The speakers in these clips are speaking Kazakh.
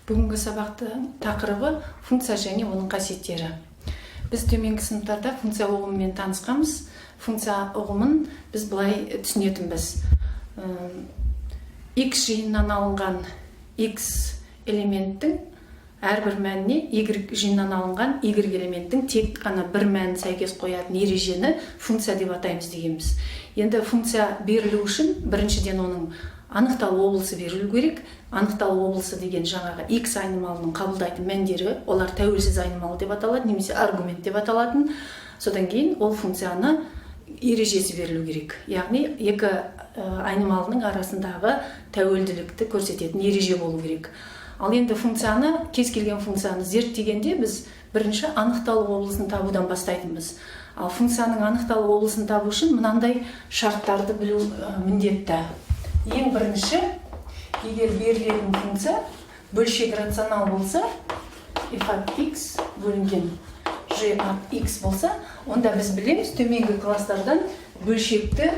Бүгінгі сабақтың тақырыбы функция және оның қасиеттері. Біз төменгі сыныптарда функция ұғымымен танысқанбыз. Функция ұғымын біз былай түсінетінбіз. X жиынынан алынған X элементтің әрбір мәніне Y жиынынан алынған Y элементтің тек қана бір мәнін сәйкес қоятын ережені функция деп атаймыз дегенбіз. Енді функция берілу үшін біріншіден оның анықталу облысы берілу керек. Анықталу облысы деген жаңағы X айнымалының қабылдайтын мәндері, олар тәуелсіз айнымалы деп аталады, немесе аргумент деп аталатын. Содан кейін ол функцияны ережесі берілу керек. Яғни екі айнымалының арасындағы тәуелділікті көрсететін ереже болу керек. Ал енді функцияны, кез келген функцияны зерттегенде біз бірінші анықталу облысын табудан бастайтынбыз. Ал функцияның анықталу облысын табу үшін мынандай шарттарды білу міндетті. Ең бірінші, егер берілетін функция бөлшек рационал болса, f от x бөлінген g от x болса, онда біз білеміз, төменгі класстардан бөлшекті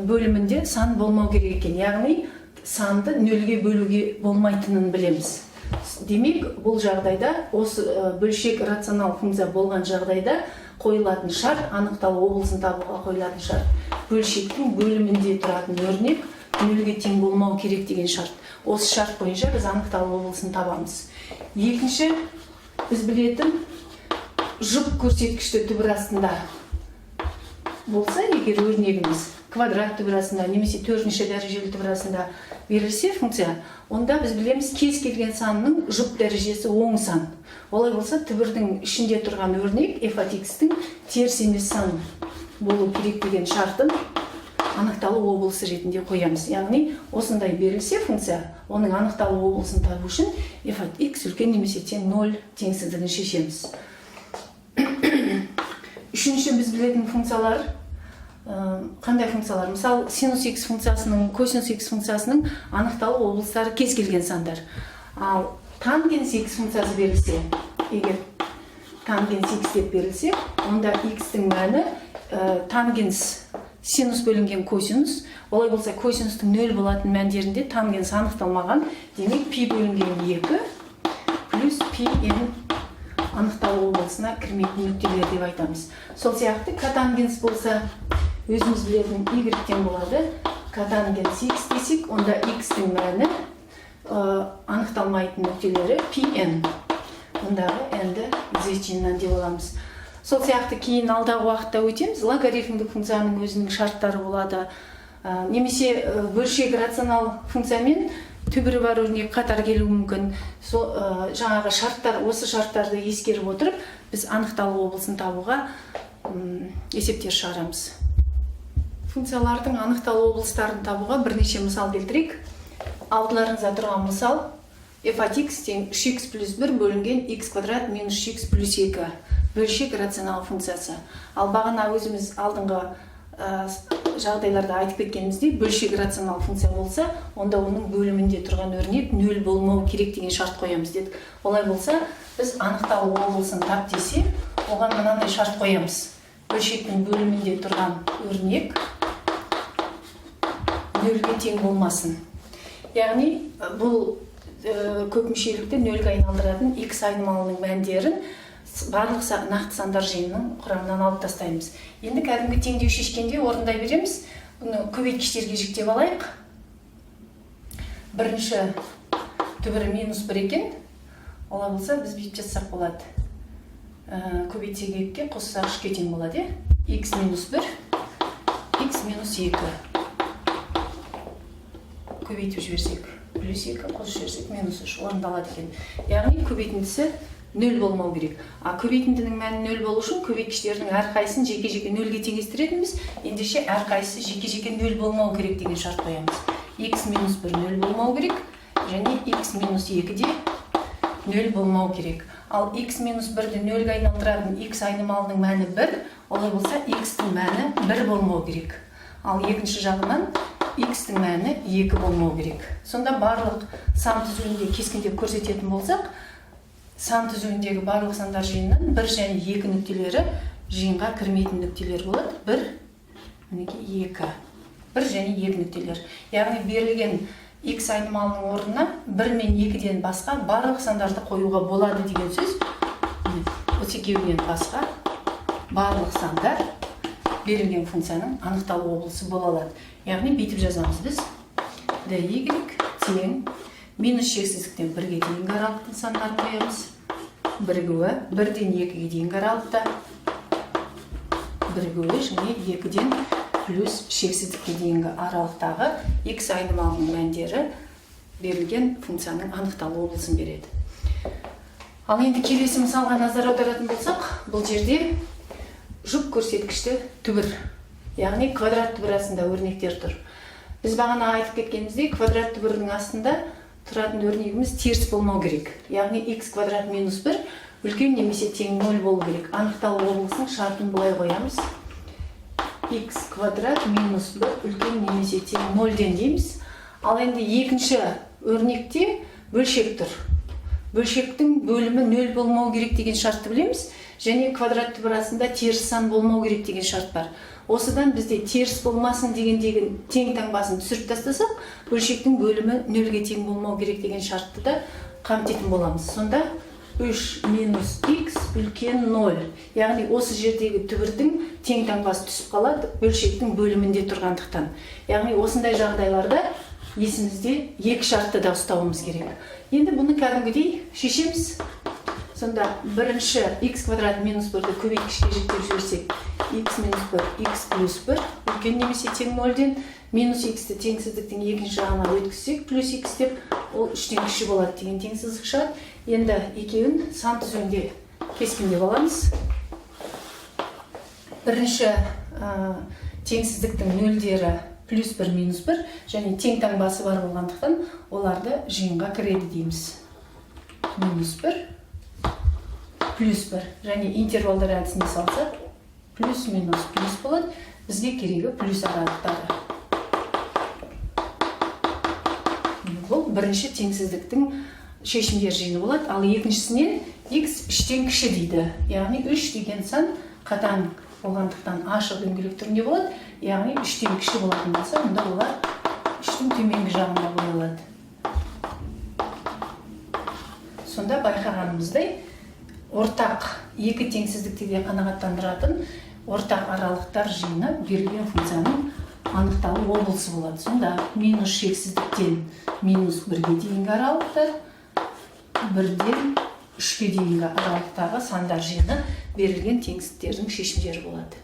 бөлімінде сан болмау керек екен. Яғни санды нөлге бөлуге болмайтынын білеміз. Демек, бұл жағдайда, осы бөлшек рационал функция болған жағдайда қойылатын шарт, анықталу облысын табуға қойылатын шарт, бөлшектің бөлімінде тұратын өрнек нөлге тең болмау керек деген шарт. Осы шарт бойынша біз анықталу облысын табамыз. Екінші, біз білетін жұп көрсеткішті түбір астында болса, егер өрнегіміз квадрат түбір астында немесе төртінші дәрежелі түбір астында берілсе функция, онда біз білеміз, кез келген санның жұп дәрежесі оң сан. Олай болса, түбірдің ішінде тұрған өрнек f от x-тің теріс емес сан болу керек деген шартын анықталу облысы ретінде қоямыз. Яғни, осындай берілсе функция, оның анықталу облысын табу үшін f от x үлкен немесе тең 0 теңсіздігін шешеміз. Үшінші біз білетін функциялар қандай функциялар? Мысалы, синус x функциясының, косинус x функциясының анықталу облыстары кез келген сандар. Ал тангенс x функциясы берілсе, егер тангенс x деп берілсе, онда x-тің мәні тангенс синус бөлінген косинус. Олай болса, косинустың 0 болатын мәндерінде тангенс анықталмаған. Демек, пи бөлінген 2 плюс пи n анықталу облысына кірмейтін нүктелер деп айтамыз. Сол сияқты котангенс болса, өзіміз білетін y-тен болады. Котангенс x десек, онда x-тің мәні анықталмайтын нүктелері pn. Ондағы n-ді z жиынынан деп аламыз. Сол сияқты кейін алдағы уақытта өтеміз. Логарифмдік функцияның өзінің шарттары болады. Немесе бөлшек рационал функциямен түбірі бар өрнек қатар келуі мүмкін. Жаңағы шарттар, осы шарттарды ескеріп отырып, біз анықталу облысын табуға есептер шығарамыз. Функциялардың анықталу облыстарын табуға бірнеше мысал келтірейік. Алдыларыңызда тұрған мысал f от x тең 3x плюс 1 бөлінген x квадрат минус 3x плюс 2 бөлшек рационал функциясы. Ал бағана өзіміз алдыңғы жағдайларда айтып кеткеніміздей, бөлшек рационал функция болса, онда оның бөлімінде тұрған өрнек 0 болмау керек деген шарт қоямыз дедік. Олай болса, біз анықталу облысын тап десе, оған мынандай шарт қоямыз. Бөлшектің бөлімінде тұрған өрнек 0-ге тең болмасын. Яғни, бұл көп мүшелікті 0-ге айналдыратын x айнымалының мәндерін барлық нақты сандар жиынының құрамынан алып тастаймыз. Енді кәдімгі теңдеу шешкенде орындай береміз. Бұны көбейткіштерге жіктеп алайық. Бірінші түбірі минус 1 екен. Олай болса, біз бүйтіп жазсақ болады. Көбейтсек 2-ге қоссақ 3-ге тең болады. X минус 1, x минус 2. Көбейтіп жіберсек, плюс 2, қосып жіберсек, минус 3 орындалады екен. Яғни көбейтіндісі 0 болмау керек. Көбейтіндінің мәні 0 болу үшін көбейткіштердің әрқайсысын жеке-жеке 0-ге теңестіретінбіз. Ендеше әрқайсысы жеке-жеке 0 болмау керек деген шарт қоямыз. X минус 1 0 болмау керек, және x минус 2 де 0 болмау керек. Ал x минус 1-ді 0-ге айналдыратын x айнымалының мәні 1, олай болса x-тің мәні 1 болмау керек. Ал екінші жағынан x-тің мәні 2 болмау керек. Сонда барлық сан түзуінде кескіндеп көрсететін болсақ, сан түзуіндегі барлық сандар жиынынан 1 және 2 нүктелері жиынға кірмейтін нүктелер болады. 1, мінекей 2. 1 және 2 нүктелер. Яғни берілген x айнымалының орнына 1 мен 2-ден басқа барлық сандарды қоюға болады деген сөз. Осы екеуінен басқа барлық сандар берілген функцияның анықталу облысы бола алады. Яғни бүйтіп жазамыз біз. dy тең минус шексіздіктен 1-ге дейінгі аралықтың сандарын қоямыз. Бірігуі 1-ден 2-ге дейінгі аралықта, бірігуі және 2-ден плюс шексіздікке дейінгі аралықтағы x айнымалының мәндері берілген функцияның анықталу облысын береді. Ал енді келесі мысалға назар аударатын болсақ, бұл жерде жұп көрсеткішті түбір, яғни квадрат түбір астында өрнектер тұр. Біз бағана айтып кеткеніміздей, квадрат түбірдің астында тұратын өрнегіміз теріс болмау керек. Яғни x квадрат минус 1 үлкен немесе тең 0 болу керек. Анықталу облысының шартын былай қоямыз. x квадрат минус 1 үлкен немесе тең 0-ден дейміз. Ал енді екінші өрнекте бөлшек тұр. Бөлшектің бөлімі 0 болмау керек деген шартты білеміз. Және квадрат түбір астында теріс сан болмау керек деген шарт бар. Осыдан бізде теріс болмасын дегендегі тең таңбасын түсіріп тастасақ, бөлшектің бөлімі 0-ге тең болмау керек деген шартты да қамтитын боламыз. Сонда 3 минус x үлкен 0. Яғни осы жердегі түбірдің тең таңбасы түсіп қалады бөлшектің бөлімінде тұрғандықтан. Яғни осындай жағдайларда есімізде екі шартты да ұстауымыз керек. Енді бұны кәдімгідей шешеміз. Сонда бірінші x квадрат минус 1-ді көбейткішке жіктеп жіберсек, x минус 1, x плюс 1 үлкен немесе тең 0-ден, минус x-ті теңсіздіктің екінші жағына өткізсек, плюс x деп, ол 3-тен кіші болады деген теңсіздік шығады. Енді екеуін сан түзуінде кескіндеп аламыз. Бірінші теңсіздіктің нөлдері плюс 1, минус 1 және тең таңбасы бар болғандықтан оларды жиынға кіреді дейміз. Минус 1, плюс 1 және интервалдар әдісіне салсақ, плюс минус плюс болады. Бізге керегі плюс аралықтары. Бұл бірінші теңсіздіктің шешімдер жиыны болады. Ал екіншісінен x 3-тен кіші дейді. Яғни 3 деген сан қатаң болғандықтан ашық дөңгелек түрінде болады. Яғни 3-тен кіші болатын болса, мұнда олар 3-тің төменгі жағында болады. Сонда байқағанымыздай, ортақ екі теңсіздікті де қанағаттандыратын ортақ аралықтар жиыны берілген функцияның анықталу облысы болады. Сонда минус шексіздіктен минус 1-ге дейінгі аралықтар, 1-ден 3-ге дейінгі аралықтағы сандар жиыны берілген теңсіздіктердің шешімдері болады.